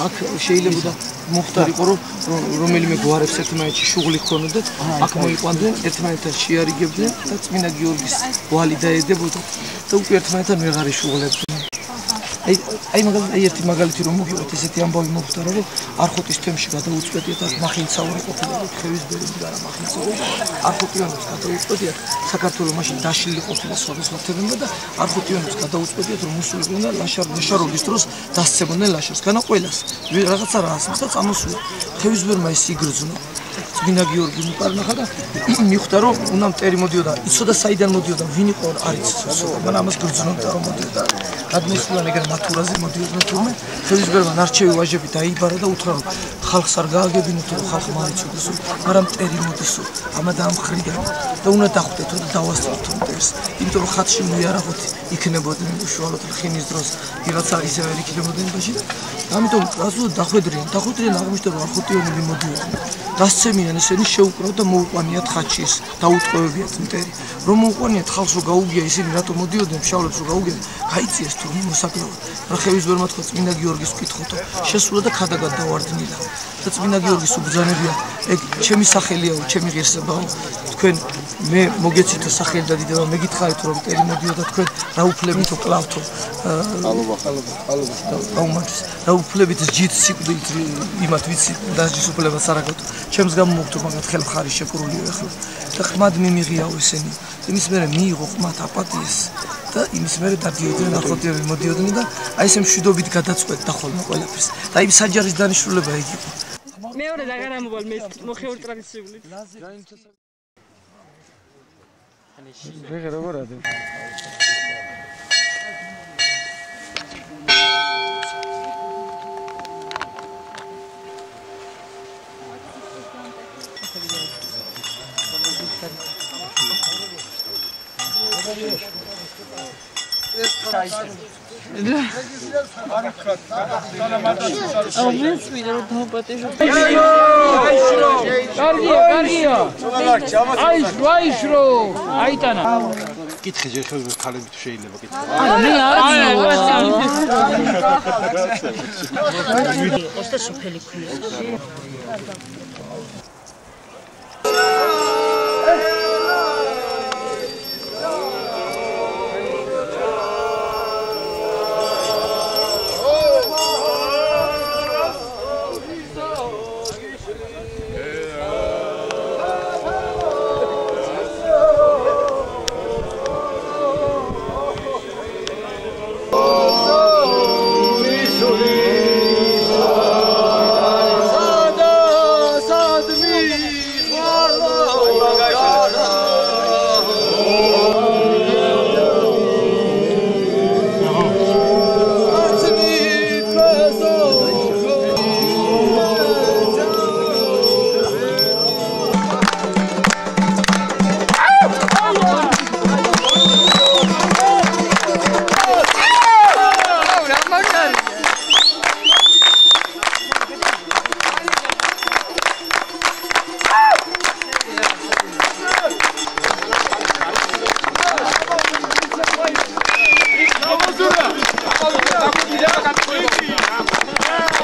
აქ შეიძლებოდა მოხდარიყო რომ რომელიმე გვარებს ერთმანეთში შუღლი ჰქონოდათ, აქ მოიყვანდნენ, ერთმანეთთან შეარიგებდნენ და წმინდა გიორგის ვალი დაედებოდა და უკვე ერთმანეთთან ვეღარ იშუღლებდნენ. აი ერთი მაგალითი რომ მოგივათ ესეთი ამბავი მოხდარა რომ არხოტის თემში გადაუწყვეტიათ აქ მახინცაური ყოფილა ხევისბერები და მახინცაური არხოტიანებს გადაუწყვეტიათ საქართველოს მაშინ დაშლილი ყოფილა სხვადასხვა თემებმა და არხოტიანებს გადაუწყვეტიათ რომ მოსულიყვნენ და ლაშარობის დროს დასცემდნენ ლაშარს განა ყველას რაღაცა რა ასმის და წამოსულა ხევისბერმა ეს იგრძნო წმინდა გიორგი მოპარნახა და მიხვდა რომ უნდა მტერი მოდიოდა იცოდა საიდან მოდიოდა ვინ იყო არ იცოდა მაგრამ ამას გრძნობდა რომ მოდიოდა გადმოსულან ეგრე მათურაზე მოდიოდნენ თურმე ხევისბერმა ნარჩევი ვაჟები დაიბარა და უთხრა რომ ხალხს არ გააგებინოთ რომ ხალხმა არ იცოდეს მაგრამ მტერი მოდისო ამა დაამხრიდან და უნდა დახვდეთ და დავასწროთ მტერს იმიტომ რომ ხატში მიარაღოთ იქნებოდნენ უშუალოდ ხინის დროს ვიღაცა ისე ვერ იქნებოდნენ ბაში და ამიტომ გასულ დახვედრიან აღმოჩნდა რომ არხოტიანები მოდიოდნენ დასცემიან ესენი შეუკრავ და მოუყვანიათ ხატში ეს დაუტყვევებიათ მტერი რომ მოუყვანიათ ხალხს რომ გაუგია ისინი რატომ მოდიოდნენ ფშავლებს რომ გაუგია გაიწიეს თუ მოსაკლავად რა ხევისბერმა თქვა წმინდა გიორგის კითხოთო შესულა და ქადაგად დავარდნილა და წმინდა გიორგის უბრძანებია ეგ ჩემი სახელიაო ჩემი ღირსებაო თქვენ მე მოგეცითო სახელი და დიდება მეკითხარით რომ მტერი მოდიოდა თქვენ რა უფლებითო კლავთო ხალობა გაუმართეს რა უფლებით ჯით სიკვდილით იმათ ვიცი დასჯის უფლებას არ აქვს ჩემს გამო მოგთო მაგათ ხელმხარი შეკრულიო ახლა და ხმად მიმიღიაო ესენი იმის მერე მიიღო ხმად აპატიეს და იმის მერე დადიოდნენ არხოტიანები მოდიოდნენ და აი ესე მშვიდობით გადაწყვეტდა ხოლმე ყველაფერს და იმ საჯარის დანიშნულება იგი იყო მეორე დაგანამოვალ მე მოხეული ტრადიციული ვეღარ როგორ ადა კითხე ჯერ ხელ ხალები თუ შეიძლება კითხე. მე არ ვიცი. და სოფელი ქვია. Vamos,